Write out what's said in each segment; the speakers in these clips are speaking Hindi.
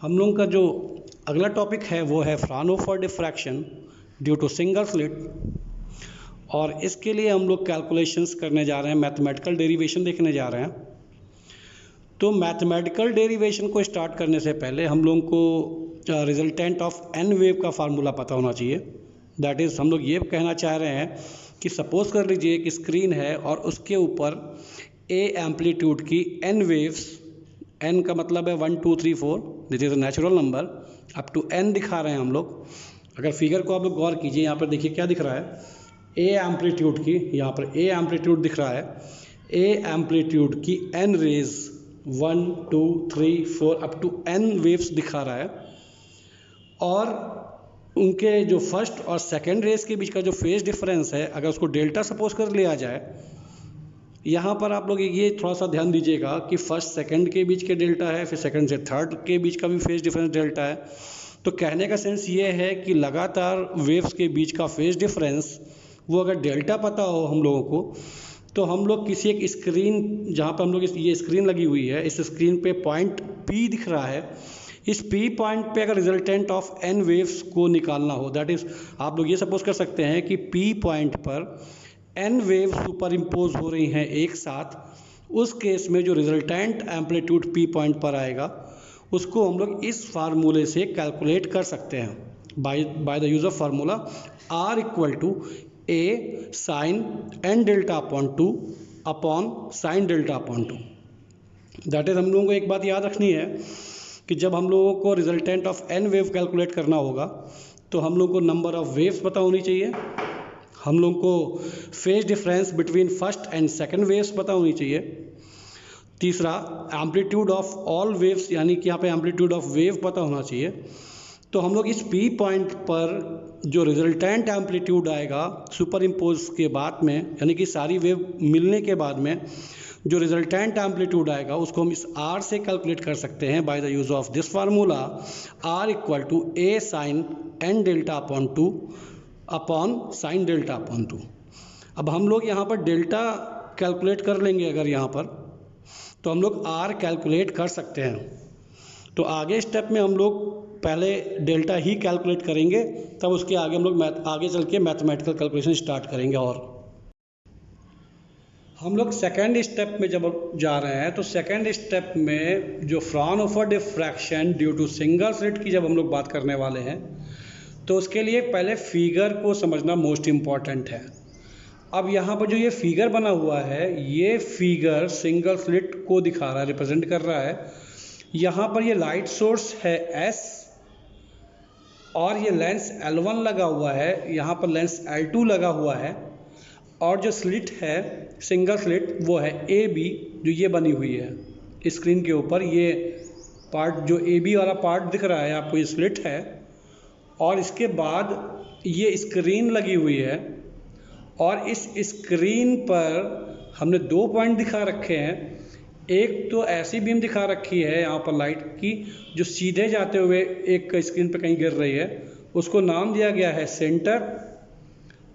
हम लोगों का जो अगला टॉपिक है वो है Fraunhofer diffraction due to single slit. और इसके लिए हम लोग कैलकुलेशंस करने जा रहे हैं, मैथमेटिकल डेरिवेशन देखने जा रहे हैं। तो मैथमेटिकल डेरिवेशन को स्टार्ट करने से पहले हम लोगों को रिजल्टेंट ऑफ एन वेव का फार्मूला पता होना चाहिए। दैट इज़ हम लोग ये कहना चाह रहे हैं कि सपोज कर लीजिए कि स्क्रीन है और उसके ऊपर ए एम्पलीट्यूड की एन वेव्स, एन का मतलब है 1 2 3 4, this is a natural number, up to N दिखा रहे हैं हम लोग। अगर फिगर को आप लोग गौर कीजिए, यहाँ पर देखिए क्या दिख रहा है, ए एम्पलीट्यूड की, यहाँ पर ए एम्पलीट्यूड दिख रहा है, ए एम्पलीट्यूड की N rays 1 2 3 4 up to N waves दिखा रहा है। और उनके जो फर्स्ट और सेकेंड रेस के बीच का जो फेज डिफरेंस है, अगर उसको डेल्टा सपोज कर लिया जाए, यहाँ पर आप लोग ये थोड़ा सा ध्यान दीजिएगा कि फर्स्ट सेकंड के बीच के डेल्टा है, फिर सेकंड से थर्ड के बीच का भी फेज डिफरेंस डेल्टा है। तो कहने का सेंस ये है कि लगातार वेव्स के बीच का फेज डिफरेंस वो अगर डेल्टा पता हो हम लोगों को, तो हम लोग किसी एक स्क्रीन, जहाँ पर हम लोग ये स्क्रीन लगी हुई है, इस स्क्रीन पे पॉइंट P दिख रहा है, इस P पॉइंट पे अगर रिजल्टेंट ऑफ एन वेव्स को निकालना हो, दैट इज़ आप लोग ये सपोज कर सकते हैं कि P पॉइंट पर एन वेव सुपर इम्पोज हो रही हैं एक साथ। उस केस में जो रिजल्टेंट एम्पलीट्यूड P पॉइंट पर आएगा उसको हम लोग इस फार्मूले से कैलकुलेट कर सकते हैं by the use of formula R equal to A sine N delta upon 2 upon sine delta upon 2। That is हम लोगों को एक बात याद रखनी है कि जब हम लोगों को resultant of N wave calculate करना होगा तो हम लोगों को नंबर ऑफ वेव्स पता होनी चाहिए, हम लोगों को phase difference between first and second waves पता होनी चाहिए। तीसरा, एम्पलीट्यूड ऑफ ऑल वेव्स, यानी कि यहाँ पे एम्पलीट्यूड ऑफ वेव पता होना चाहिए। तो हम लोग इस P पॉइंट पर जो रिजल्टेंट एम्पलीट्यूड आएगा सुपर इम्पोज के बाद में, यानी कि सारी वेव मिलने के बाद में जो रिजल्टेंट एम्पलीट्यूड आएगा उसको हम इस R से कैलकुलेट कर सकते हैं by the use of this formula R equal to A sine N delta upon 2 upon sine delta upon 2। अब हम लोग यहाँ पर डेल्टा कैलकुलेट कर लेंगे, अगर यहाँ पर तो हम लोग R कैलकुलेट कर सकते हैं। तो आगे स्टेप में हम लोग पहले डेल्टा ही कैलकुलेट करेंगे, तब उसके आगे हम लोग आगे चल के मैथमेटिकल कैलकुलेशन स्टार्ट करेंगे। और हम लोग सेकेंड स्टेप में जब जा रहे हैं तो सेकेंड स्टेप में जो Fraunhofer diffraction due to single slit की जब हम लोग बात करने वाले हैं, तो उसके लिए पहले फिगर को समझना मोस्ट इम्पॉर्टेंट है। अब यहाँ पर जो ये फिगर बना हुआ है, ये फिगर सिंगल स्लिट को दिखा रहा है, रिप्रेजेंट कर रहा है। यहाँ पर ये लाइट सोर्स है S और ये लेंस L1 लगा हुआ है, यहाँ पर लेंस L2 लगा हुआ है, और जो स्लिट है सिंगल स्लिट वो है AB, जो ये बनी हुई है स्क्रीन के ऊपर। ये पार्ट जो AB वाला पार्ट दिख रहा है आपको, ये स्लिट है। और इसके बाद ये स्क्रीन लगी हुई है, और इस स्क्रीन पर हमने 2 पॉइंट दिखा रखे हैं। एक तो ऐसी बीम दिखा रखी है यहाँ पर लाइट की जो सीधे जाते हुए एक स्क्रीन पर कहीं गिर रही है, उसको नाम दिया गया है सेंटर।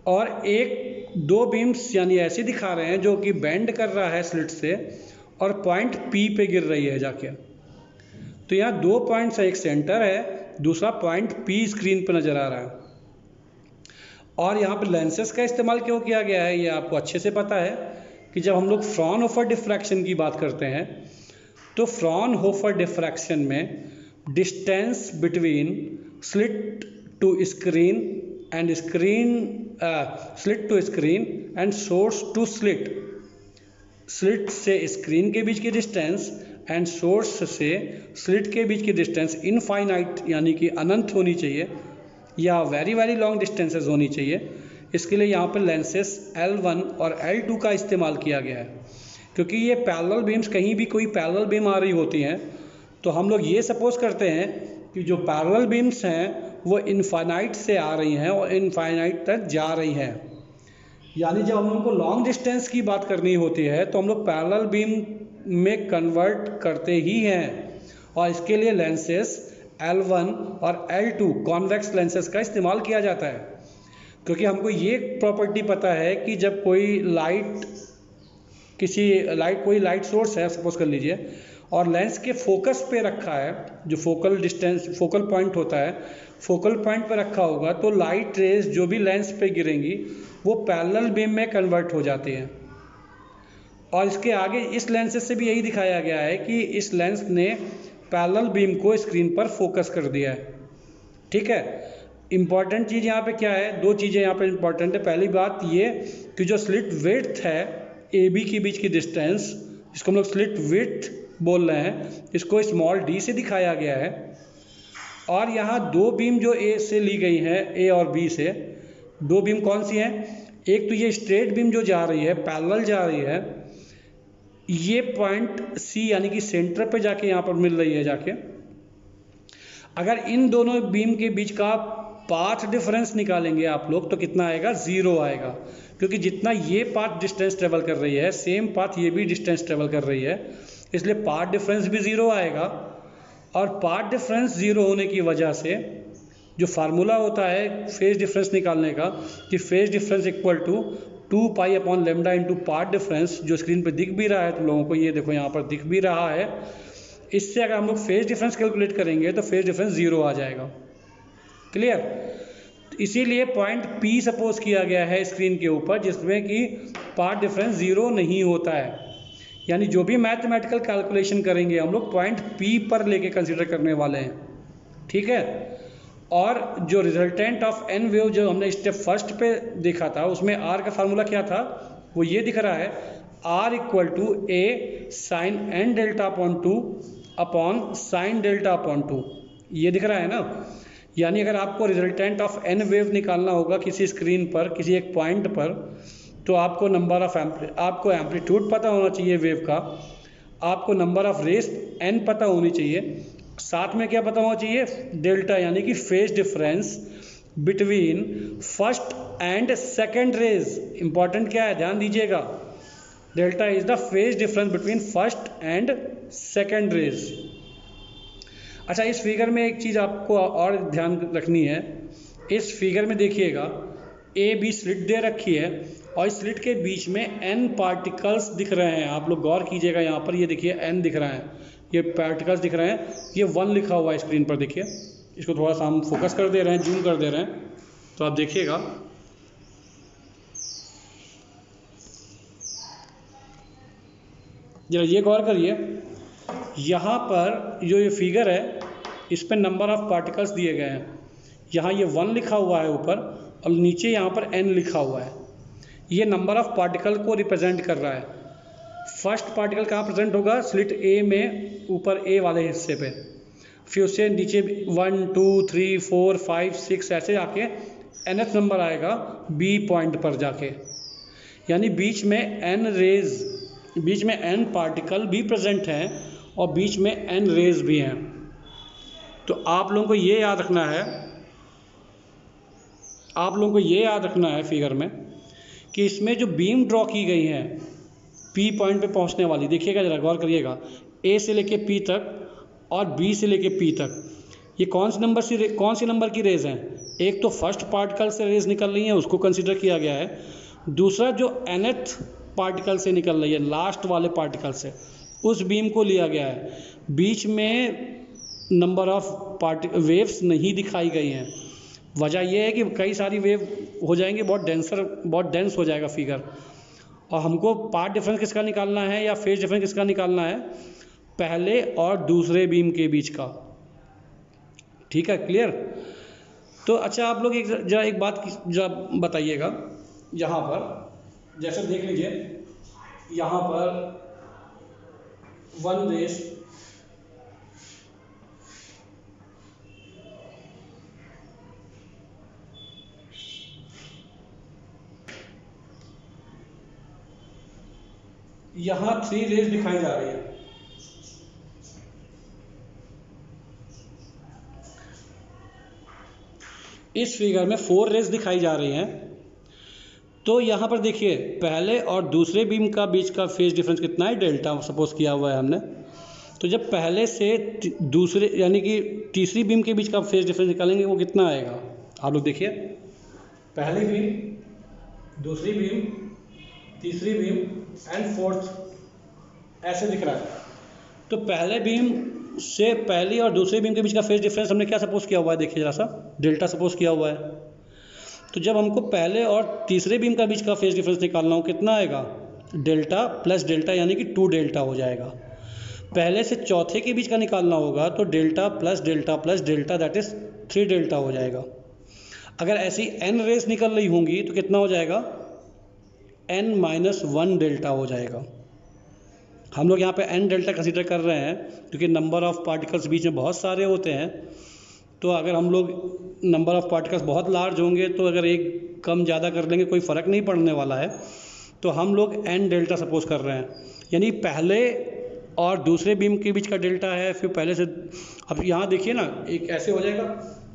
और एक 2 बीम्स यानी ऐसी दिखा रहे हैं जो कि बेंड कर रहा है स्लिट से और पॉइंट P पे गिर रही है जाके। तो यहाँ 2 पॉइंट्स है, एक सेंटर है, दूसरा पॉइंट P स्क्रीन पर नज़र आ रहा है। और यहाँ पर लेंसेज का इस्तेमाल क्यों किया गया है, ये आपको अच्छे से पता है कि जब हम लोग फ्राउनहोफर डिफ्रैक्शन की बात करते हैं तो फ्राउनहोफर डिफ्रैक्शन में distance between slit to screen and slit to screen and source to slit, slit से स्क्रीन के बीच की डिस्टेंस एंड सोर्स से स्लिट के बीच की डिस्टेंस इनफाइनाइट यानी कि अनंत होनी चाहिए, या वेरी वेरी लॉन्ग डिस्टेंसेस होनी चाहिए। इसके लिए यहाँ पर लेंसेस L1 और L2 का इस्तेमाल किया गया है, क्योंकि ये पैरेलल बीम्स, कहीं भी कोई पैरेलल बीम आ रही होती हैं तो हम लोग ये सपोज करते हैं कि जो पैरेलल बीम्स हैं वो इनफाइनाइट से आ रही हैं और इनफाइनाइट तक जा रही हैं। यानी जब हम लोग को लॉन्ग डिस्टेंस की बात करनी होती है तो हम लोग पैरेलल बीम में कन्वर्ट करते ही हैं, और इसके लिए लेंसेस L1 और L2 कॉन्वेक्स लेंसेस का इस्तेमाल किया जाता है। क्योंकि हमको ये प्रॉपर्टी पता है कि जब कोई लाइट सोर्स है सपोज कर लीजिए, और लेंस के फोकस पे रखा है, जो फोकल डिस्टेंस फोकल पॉइंट होता है, फोकल पॉइंट पे रखा होगा तो लाइट रेज जो भी लेंस पे गिरेंगी वो पैरेलल बीम में कन्वर्ट हो जाती हैं। और इसके आगे इस लेंस से भी यही दिखाया गया है कि इस लेंस ने पैरेलल बीम को स्क्रीन पर फोकस कर दिया है। ठीक है, इंपॉर्टेंट चीज़ यहाँ पे क्या है, दो चीज़ें यहाँ पे इंपॉर्टेंट है। पहली बात ये कि जो स्लिट विड्थ है ए बी के बीच की डिस्टेंस, जिसको हम लोग स्लिट विड्थ बोल रहे हैं, इसको स्मॉल डी से दिखाया गया है। और यहाँ दो बीम जो ए से ली गई हैं, ए और बी से, दो बीम कौन सी हैं, एक तो ये स्ट्रेट बीम जो जा रही है पैरेलल जा रही है, ये पॉइंट सी यानी कि सेंटर पे जाके यहाँ पर मिल रही है जाके। अगर इन दोनों बीम के बीच का पाथ डिफरेंस निकालेंगे आप लोग तो कितना आएगा, 0 आएगा, क्योंकि जितना ये पाथ डिस्टेंस ट्रेवल कर रही है सेम पाथ ये भी डिस्टेंस ट्रेवल कर रही है, इसलिए पाथ डिफरेंस भी 0 आएगा। और पाथ डिफरेंस 0 होने की वजह से जो फार्मूला होता है फेज डिफरेंस निकालने का, कि phase difference equal to 2 pi upon lambda into path difference, जो स्क्रीन पे दिख भी रहा है तुम लोगों को, ये देखो यहाँ पर दिख भी रहा है। इससे अगर हम लोग फेज डिफरेंस कैलकुलेट करेंगे तो फेज डिफरेंस 0 आ जाएगा। क्लियर? इसीलिए पॉइंट P सपोज किया गया है स्क्रीन के ऊपर, जिसमें कि पाथ डिफरेंस 0 नहीं होता है। यानी जो भी मैथमेटिकल कैलकुलेशन करेंगे हम लोग पॉइंट P पर लेके कंसीडर करने वाले हैं। ठीक है, और जो रिजल्टेंट ऑफ एन वेव जो हमने स्टेप फर्स्ट पे देखा था उसमें R का फार्मूला क्या था, वो ये दिख रहा है, R equal to A sine N delta upon 2 upon sine delta upon 2, ये दिख रहा है ना। यानी अगर आपको रिजल्टेंट ऑफ एन वेव निकालना होगा किसी स्क्रीन पर किसी एक पॉइंट पर, तो आपको नंबर ऑफ आपको एम्पलीट्यूड पता होना चाहिए वेव का, आपको नंबर ऑफ रेस एन पता होनी चाहिए, साथ में क्या पता होना चाहिए, डेल्टा यानी कि phase difference between first and second rays. Important क्या है, ध्यान दीजिएगा, delta is the phase difference between first and second rays. अच्छा, इस फिगर में एक चीज़ आपको और ध्यान रखनी है, इस फिगर में देखिएगा ए बी स्लिट दे रखी है और इस स्लिट के बीच में एन पार्टिकल्स दिख रहे हैं। आप लोग गौर कीजिएगा, यहाँ पर ये देखिए एन दिख रहा है, ये पार्टिकल्स दिख रहे हैं, ये 1 लिखा हुआ है स्क्रीन पर, देखिए। इसको थोड़ा सा हम फोकस कर दे रहे हैं, जूम कर दे रहे हैं, तो आप देखिएगा जरा ये गौर करिए, यहाँ पर जो ये फिगर है इस पर नंबर ऑफ पार्टिकल्स दिए गए हैं। यहाँ ये 1 लिखा हुआ है ऊपर और नीचे यहाँ पर n लिखा हुआ है। ये नंबर ऑफ पार्टिकल को रिप्रेजेंट कर रहा है। फर्स्ट पार्टिकल कहाँ प्रेजेंट होगा, स्लिट ए में, ऊपर ए वाले हिस्से पे, फिर उससे नीचे 1 2 3 4 5 6 ऐसे आके nth नंबर आएगा बी पॉइंट पर जाके। यानी बीच में n पार्टिकल भी प्रेजेंट हैं और बीच में n रेज भी हैं। तो आप लोगों को ये याद रखना है, फिगर में, कि इसमें जो बीम ड्रॉ की गई हैं P पॉइंट पे पहुंचने वाली, देखिएगा जरा गौर करिएगा, A से लेके P तक और B से लेके P तक, ये कौन सी नंबर की रेज हैं। एक तो फर्स्ट पार्टिकल से रेज निकल रही है, उसको कंसीडर किया गया है। दूसरा जो nth पार्टिकल से निकल रही है, लास्ट वाले पार्टिकल से, उस बीम को लिया गया है। बीच में नंबर ऑफ वेव्स नहीं दिखाई गई हैं। वजह यह है कि कई सारी वेव हो जाएंगी, बहुत डेंस हो जाएगा फिगर, और हमको पाथ डिफरेंस किसका निकालना है या फेज डिफरेंस किसका निकालना है, पहले और दूसरे बीम के बीच का। ठीक है, क्लियर? तो अच्छा, आप लोग एक बात जरा बताइएगा, यहाँ पर जैसे देख लीजिए, यहाँ पर 1 रेस यहाँ 3 रेज दिखाई जा रही है। इस फिगर में 4 रेज दिखाई जा रही हैं। तो यहाँ पर देखिए, पहले और दूसरे बीम का बीच का फेज डिफरेंस कितना है, डेल्टा सपोज किया हुआ है हमने। तो जब पहले से दूसरे यानी कि तीसरी बीम के बीच का फेज डिफरेंस निकालेंगे, वो कितना आएगा, आप लोग देखिए, पहली बीम, दूसरी बीम, तीसरी बीम एंड फोर्थ, ऐसे दिख रहा है। तो पहले बीम से पहली और दूसरे बीम के बीच का फेज डिफरेंस हमने क्या सपोज किया हुआ है, देखिए जरा सा, डेल्टा सपोज किया हुआ है। तो जब हमको पहले और तीसरे बीम का बीच का फेज डिफरेंस निकालना हो, कितना आएगा, डेल्टा प्लस डेल्टा यानी कि 2 डेल्टा हो जाएगा। पहले से चौथे के बीच का निकालना होगा तो delta plus delta that is 3 delta हो जाएगा। अगर ऐसी n रेस निकल रही होंगी तो कितना हो जाएगा, n-1 डेल्टा हो जाएगा। हम लोग यहाँ पे n डेल्टा कंसीडर कर रहे हैं क्योंकि नंबर ऑफ पार्टिकल्स बीच में बहुत सारे होते हैं। तो अगर हम लोग नंबर ऑफ पार्टिकल्स बहुत लार्ज होंगे तो अगर एक कम ज़्यादा कर लेंगे कोई फ़र्क नहीं पड़ने वाला है। तो हम लोग n डेल्टा सपोज कर रहे हैं, यानी पहले और दूसरे बीम के बीच का डेल्टा है। फिर पहले से, अब यहाँ देखिए ना, एक ऐसे हो जाएगा,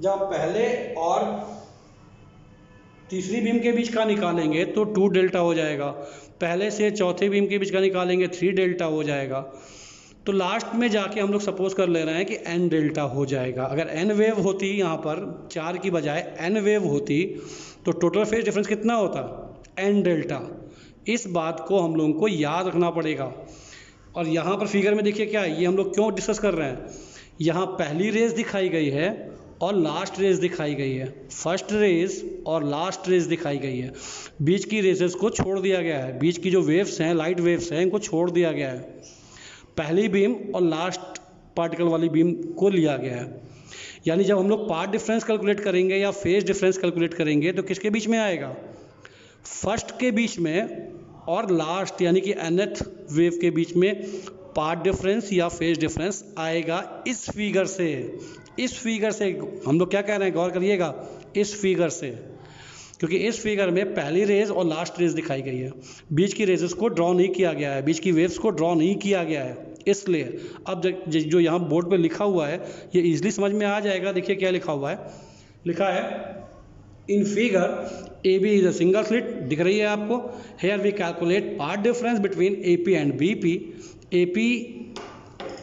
जब पहले और तीसरी बीम के बीच का निकालेंगे तो 2 डेल्टा हो जाएगा, पहले से चौथे बीम के बीच का निकालेंगे 3 डेल्टा हो जाएगा। तो लास्ट में जाके हम लोग सपोज कर ले रहे हैं कि n डेल्टा हो जाएगा। अगर n वेव होती यहाँ पर 4 की बजाय n वेव होती तो टोटल फेज डिफरेंस कितना होता, n डेल्टा। इस बात को हम लोगों को याद रखना पड़ेगा। और यहाँ पर फिगर में देखिए क्या है, ये हम लोग क्यों डिस्कस कर रहे हैं, यहाँ पहली रेस दिखाई गई है और लास्ट रेस दिखाई गई है, फर्स्ट रेस और लास्ट रेस दिखाई गई है। बीच की रेसेस को छोड़ दिया गया है, बीच की जो वेव्स हैं, लाइट वेव्स हैं, इनको छोड़ दिया गया है। पहली बीम और लास्ट पार्टिकल वाली बीम को लिया गया है। यानी जब हम लोग पाथ डिफरेंस कैलकुलेट करेंगे या फेज डिफरेंस कैलकुलेट करेंगे तो किसके बीच में आएगा, फर्स्ट के बीच में और लास्ट यानी कि nth वेव के बीच में पाथ डिफरेंस या फेज डिफरेंस आएगा। इस फिगर से, इस फिगर से हम लोग क्या कह रहे हैं, गौर करिएगा, इस फिगर से, क्योंकि इस फिगर में पहली रेज और लास्ट रेज दिखाई गई है, बीच की रेजेस को ड्रॉ नहीं किया गया है, बीच की वेव्स को ड्रॉ नहीं किया गया है। इसलिए अब जो यहाँ बोर्ड पे लिखा हुआ है ये इजीली समझ में आ जाएगा। देखिए क्या लिखा हुआ है, लिखा है in figure A B is a single slit, दिख रही है आपको। Here we calculate path difference between A P and B P. A P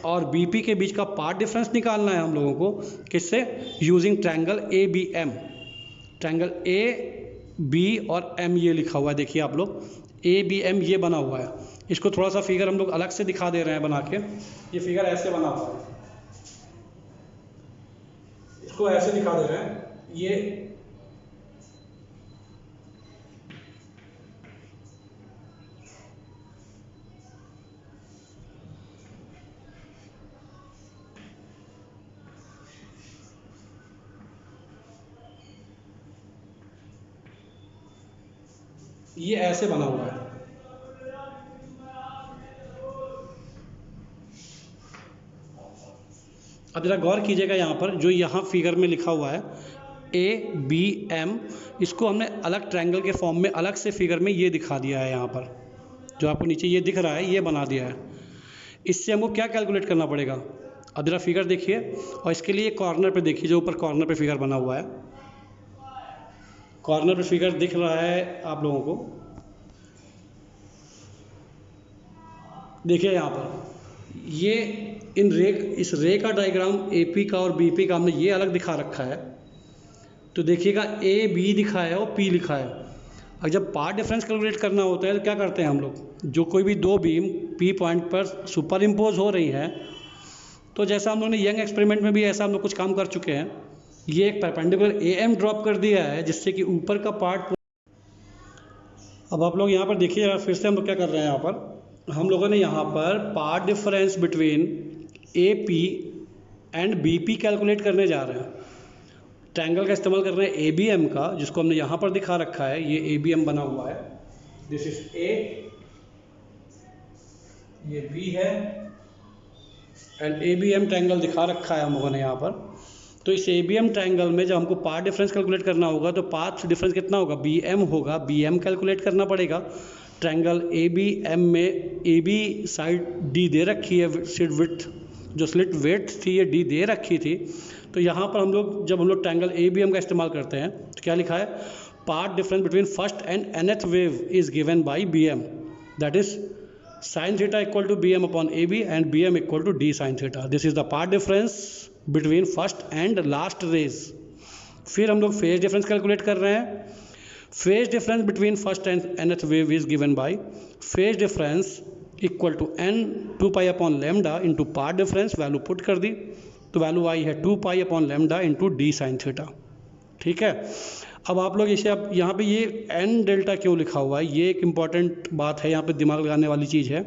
और बी पी के बीच का पाथ डिफरेंस निकालना है हम लोगों को, किससे, using triangle A B M. Triangle A B और एम ये लिखा हुआ है, देखिए आप लोग, ए बी एम ये बना हुआ है। इसको थोड़ा सा फिगर हम लोग अलग से दिखा दे रहे हैं बना के। ये फिगर ऐसे बना हुआ है, इसको ऐसे दिखा दे रहे हैं। ये ऐसे बना हुआ है। अब जरा गौर कीजिएगा, यहाँ पर जो यहाँ फिगर में लिखा हुआ है ए बी एम, इसको हमने अलग ट्रायंगल के फॉर्म में अलग से फिगर में ये दिखा दिया है। यहाँ पर जो आपको नीचे ये दिख रहा है ये बना दिया है। इससे हमको क्या कैलकुलेट करना पड़ेगा, अब जरा फिगर देखिए और इसके लिए कॉर्नर पे देखिए, जो ऊपर कॉर्नर पे फिगर बना हुआ है, कॉर्नर पे फिगर दिख रहा है आप लोगों को, देखिए यहाँ पर ये इस रे का डायग्राम AP का और BP का हमने ये अलग दिखा रखा है। तो देखिएगा AB दिखा है और P लिखा है। अब जब पाथ डिफरेंस कैलकुलेट करना होता है तो क्या करते हैं हम लोग, जो कोई भी दो बीम P पॉइंट पर सुपर इम्पोज हो रही हैं, तो जैसा हम लोगों ने यंग एक्सपेरिमेंट में भी ऐसा हम लोग कुछ काम कर चुके हैं, ये एक परपेंडिकुलर AM ड्रॉप कर दिया है जिससे कि ऊपर का पार्ट। अब आप लोग यहाँ पर देखिए, फिर से हम लोग क्या कर रहे हैं, यहाँ पर हम लोगों ने यहाँ पर path difference between AP and BP calculate करने जा रहे हैं। ट्रायंगल का इस्तेमाल कर रहे हैं ABM का, जिसको हमने यहाँ पर दिखा रखा है, ये ABM बना हुआ है, दिस इज A, ये B है एंड ABM ट्रायंगल दिखा रखा है हम लोगों ने यहाँ पर। तो इस ABM ट्रायंगल में जब हमको पाथ डिफरेंस कैलकुलेट करना होगा तो पाथ डिफरेंस कितना होगा, BM होगा, BM कैलकुलेट करना पड़ेगा। ट्रायंगल ABM में AB साइड D दे रखी है, स्लिट विड्थ, जो स्लिट विड्थ थी ये D दे रखी थी। तो यहाँ पर जब हम लोग ट्रायंगल ABM का इस्तेमाल करते हैं तो क्या लिखा है, path difference between first and nth wave is given bye BM, that is sin theta equal to BM upon AB and BM equal to D sin theta. This is the path difference between first and last rays. फिर हम लोग फेज डिफरेंस कैलकुलेट कर रहे हैं। Phase difference between first and nth wave is given by phase difference equal to n 2 pi upon lambda into path difference, value put कर दी तो वैल्यू आई है 2 pi upon lambda into D sine theta. ठीक है, अब आप लोग इसे, अब यहाँ पे ये n डेल्टा क्यों लिखा हुआ है, ये एक इम्पॉर्टेंट बात है, यहाँ पे दिमाग लगाने वाली चीज़ है।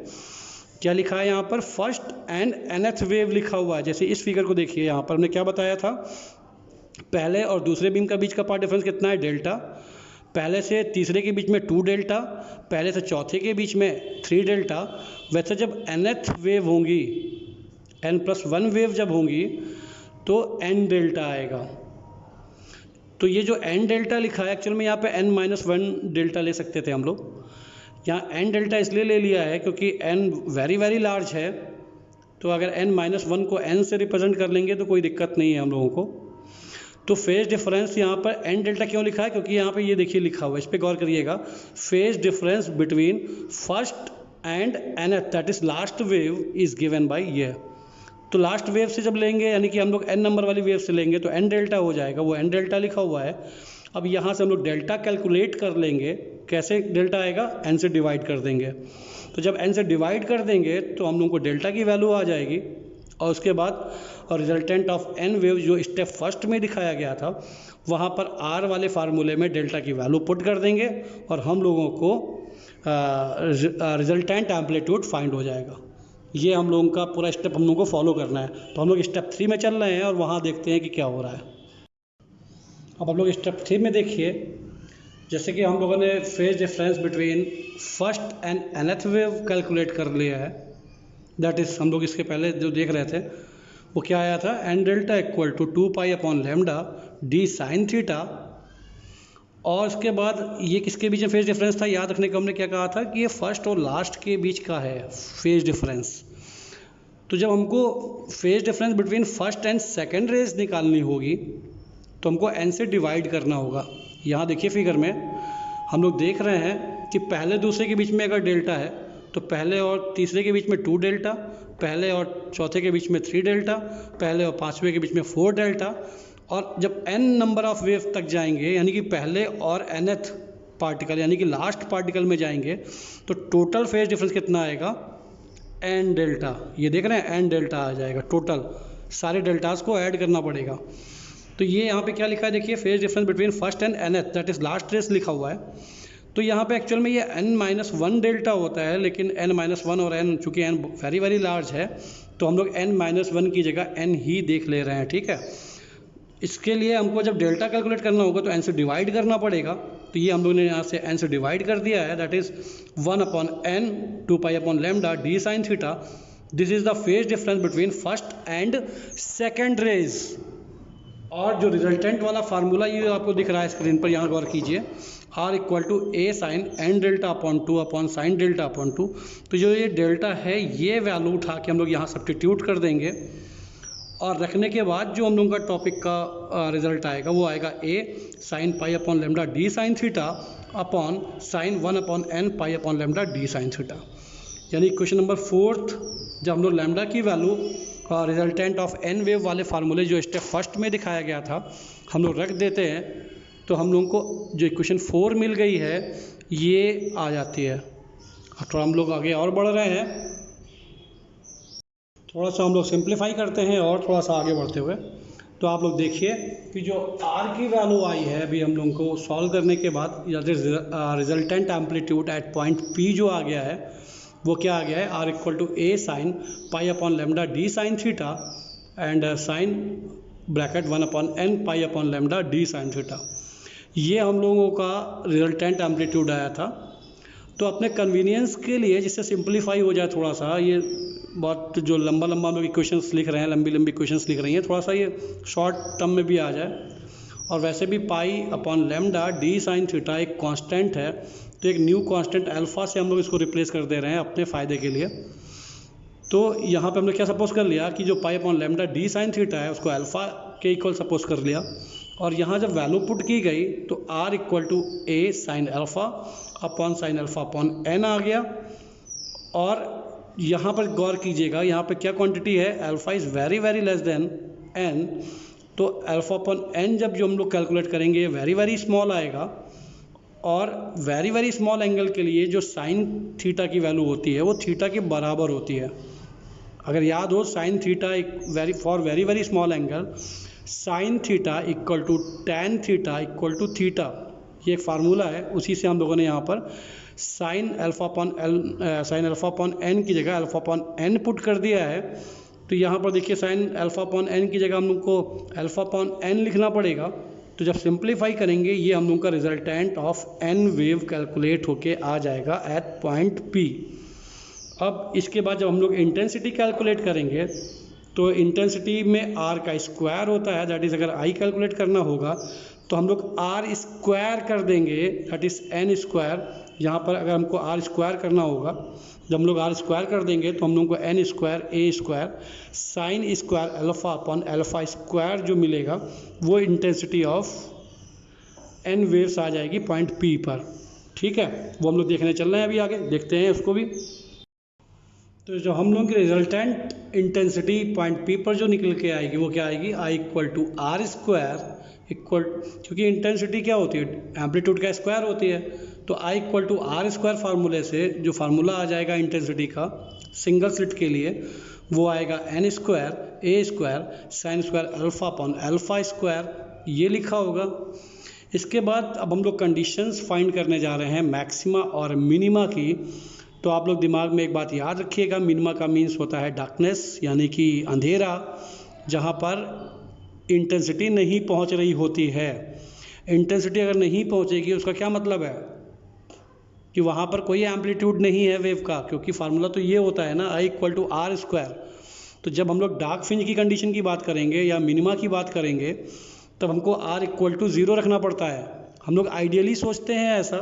क्या लिखा है यहाँ पर, फर्स्ट एंड nth वेव लिखा हुआ है। जैसे इस फिगर को देखिए, यहाँ पर हमने क्या बताया था, पहले और दूसरे बीम का बीच का पाथ डिफरेंस कितना है, डेल्टा। पहले से तीसरे के बीच में 2 डेल्टा, पहले से चौथे के बीच में 3 डेल्टा। वैसे जब nth वेव होंगी, n+1 वेव जब होंगी तो n डेल्टा आएगा। तो ये जो n डेल्टा लिखा है, एक्चुअल में यहाँ पे n-1 डेल्टा ले सकते थे हम लोग। यहाँ n डेल्टा इसलिए ले लिया है क्योंकि n वेरी वेरी लार्ज है, तो अगर n-1 को n से रिप्रेजेंट कर लेंगे तो कोई दिक्कत नहीं है हम लोगों को। तो फेज डिफरेंस यहाँ पर n डेल्टा क्यों लिखा है, क्योंकि यहाँ पे ये देखिए लिखा हुआ है, इस पर गौर करिएगा, phase difference between first and nth that is last wave is given bye ये। तो लास्ट वेव से जब लेंगे, यानी कि हम लोग n नंबर वाली वेव से लेंगे तो n डेल्टा हो जाएगा, वो n डेल्टा लिखा हुआ है। अब यहाँ से हम लोग डेल्टा कैलकुलेट कर लेंगे, कैसे डेल्टा आएगा, n से डिवाइड कर देंगे। तो जब n से डिवाइड कर देंगे तो हम लोग को डेल्टा की वैल्यू आ जाएगी, और उसके बाद और रिजल्टेंट ऑफ n वेव जो स्टेप फर्स्ट में दिखाया गया था, वहाँ पर r वाले फार्मूले में डेल्टा की वैल्यू पुट कर देंगे और हम लोगों को रिजल्टेंट एम्पलीट्यूड फाइंड हो जाएगा। ये हम लोगों का पूरा स्टेप हम लोगों को फॉलो करना है। तो हम लोग स्टेप 3 में चल रहे हैं और वहाँ देखते हैं कि क्या हो रहा है। अब हम लोग स्टेप 3 में देखिए, जैसे कि हम लोगों ने phase difference between first and nth wave calculate कर लिया है, दैट इज़ हम लोग इसके पहले जो देख रहे थे वो क्या आया था, n delta equal to 2 pi upon lambda D sine theta. और उसके बाद ये किसके बीच में फेज डिफरेंस था, याद रखने को हमने क्या कहा था कि ये फर्स्ट और लास्ट के बीच का है फेज डिफरेंस। तो जब हमको phase difference between first and second rays निकालनी होगी तो हमको n से डिवाइड करना होगा। यहाँ देखिए फिगर में हम लोग देख रहे हैं कि पहले दूसरे के बीच में अगर डेल्टा है तो पहले और तीसरे के बीच में 2 डेल्टा, पहले और चौथे के बीच में 3 डेल्टा, पहले और पाँचवें के बीच में 4 डेल्टा। और जब n नंबर ऑफ वेव तक जाएंगे, यानी कि पहले और nth पार्टिकल यानी कि लास्ट पार्टिकल में जाएंगे, तो टोटल फेज डिफरेंस कितना आएगा, n डेल्टा। ये देख रहे हैं n डेल्टा आ जाएगा, टोटल सारे डेल्टास को ऐड करना पड़ेगा। तो ये यहाँ पे क्या लिखा है देखिए, phase difference between first and nth that is last rays लिखा हुआ है। तो यहाँ पे एक्चुअल में ये n-1 डेल्टा होता है, लेकिन n-1 और n चूँकि n वेरी वेरी लार्ज है तो हम लोग n-1 की जगह n ही देख ले रहे हैं। ठीक है, इसके लिए हमको जब डेल्टा कैलकुलेट करना होगा तो n से डिवाइड करना पड़ेगा। तो ये हम लोग ने यहाँ से n से डिवाइड कर दिया है, that is 1/n 2 pi upon lambda D sine theta. This is the phase difference between first and second rays. और जो रिजल्टेंट वाला फार्मूला ये आपको दिख रहा है स्क्रीन पर, यहाँ गौर कीजिए, r equal to a sine n delta upon 2 upon sine delta upon 2। तो जो ये डेल्टा है ये वैल्यू उठा के हम लोग यहाँ सब्स्टिट्यूट कर देंगे और रखने के बाद जो हम लोगों का टॉपिक का रिजल्ट आएगा वो आएगा a sine pi upon lambda D sine theta upon sine 1/n pi upon lambda D sine theta. यानी क्वेश्चन नंबर 4 जब हम लोग लेमडा की value resultant of n wave वाले फार्मूले जो स्टेप फर्स्ट में दिखाया गया था हम लोग रख देते हैं, तो हम लोगों को जो इक्वेशन 4 मिल गई है ये आ जाती है। अब थोड़ा हम लोग आगे और बढ़ रहे हैं, थोड़ा सा हम लोग सिंप्लीफाई करते हैं और थोड़ा सा आगे बढ़ते हुए। तो आप लोग देखिए कि जो r की वैल्यू आई है अभी हम लोगों को सॉल्व करने के बाद, या resultant amplitude at point P जो आ गया है वो क्या आ गया है, r equal to a sine pi upon lambda D sine theta and sine bracket 1/n pi upon lambda D sine theta. ये हम लोगों का रिजल्टेंट एम्पलीट्यूड आया था। तो अपने कन्वीनियंस के लिए जिससे सिंप्लीफाई हो जाए थोड़ा सा, ये बहुत जो लंबा लंबा हम लोग इक्वेशंस लिख रहे हैं, लंबी लंबी इक्वेशंस लिख रही हैं, थोड़ा सा ये शॉर्ट टर्म में भी आ जाए। और वैसे भी पाई upon lambda D sine theta एक कांस्टेंट है, तो एक न्यू कांस्टेंट अल्फा से हम लोग इसको रिप्लेस कर दे रहे हैं अपने फ़ायदे के लिए। तो यहाँ पे हमने क्या सपोज कर लिया कि जो पाई upon lambda D sine theta है उसको अल्फ़ा के इक्वल सपोज कर लिया, और यहाँ जब वैल्यू पुट की गई तो r equal to a sine alpha upon sine alpha upon n आ गया। और यहाँ पर गौर कीजिएगा, यहाँ पे क्या क्वांटिटी है, alpha is very very less than n, तो अल्फ़ा अपॉन n जब जो हम लोग कैलकुलेट करेंगे वेरी वेरी स्मॉल आएगा। और वेरी वेरी स्मॉल एंगल के लिए जो साइन थीटा की वैल्यू होती है वो थीटा के बराबर होती है। अगर याद हो, sine theta for very very small angle sine theta equal to tan theta equal to theta, ये एक फार्मूला है। उसी से हम लोगों ने यहाँ पर साइन अल्फा अपॉन एन की जगह अल्फा अपॉन एन पुट कर दिया है। तो यहाँ पर देखिए साइन अल्फा अपॉन एन की जगह हम लोग को अल्फा अपॉन एन लिखना पड़ेगा। तो जब सिंप्लीफाई करेंगे ये हम लोग का resultant of N wave calculate होके आ जाएगा एट पॉइंट पी। अब इसके बाद जब हम लोग इंटेंसिटी कैलकुलेट करेंगे तो इंटेंसिटी में आर का स्क्वायर होता है, दैट इज़ अगर आई कैलकुलेट करना होगा तो हम लोग आर स्क्वायर कर देंगे, दैट इज़ एन स्क्वायर। यहाँ पर अगर हमको आर स्क्वायर करना होगा, जब हम लोग आर स्क्वायर कर देंगे तो हम लोग को N square A square sine square alpha upon alpha square जो मिलेगा वो इंटेंसिटी ऑफ एन वेव्स आ जाएगी पॉइंट पी पर। ठीक है, वो हम लोग देखने चल रहे हैं, अभी आगे देखते हैं उसको भी। तो जो हम लोग की रिजल्टेंट इंटेंसिटी पॉइंट पी पर जो निकल के आएगी वो क्या आएगी, I equal to R square equal, क्योंकि इंटेंसिटी क्या होती है, एम्पलीट्यूड का स्क्वायर होती है। तो I equal to R square फार्मूले से जो फार्मूला आ जाएगा इंटेंसिटी का सिंगल स्लिट के लिए वो आएगा N square A square sine square alpha upon alpha square, ये लिखा होगा। इसके बाद अब हम लोग कंडीशंस फाइंड करने जा रहे हैं मैक्सिमा और मिनिमा की। तो आप लोग दिमाग में एक बात याद रखिएगा, मिनिमा का मीन्स होता है डार्कनेस यानी कि अंधेरा, जहाँ पर इंटेंसिटी नहीं पहुँच रही होती है। इंटेंसिटी अगर नहीं पहुँचेगी उसका क्या मतलब है कि वहाँ पर कोई एम्पलीट्यूड नहीं है वेव का, क्योंकि फार्मूला तो ये होता है ना आई इक्वल टू आर स्क्वायर। तो जब हम लोग डार्क फ्रिंज की कंडीशन की बात करेंगे या मिनिमा की बात करेंगे तब हमको आर इक्वल टू ज़ीरो रखना पड़ता है। हम लोग आइडियली सोचते हैं ऐसा,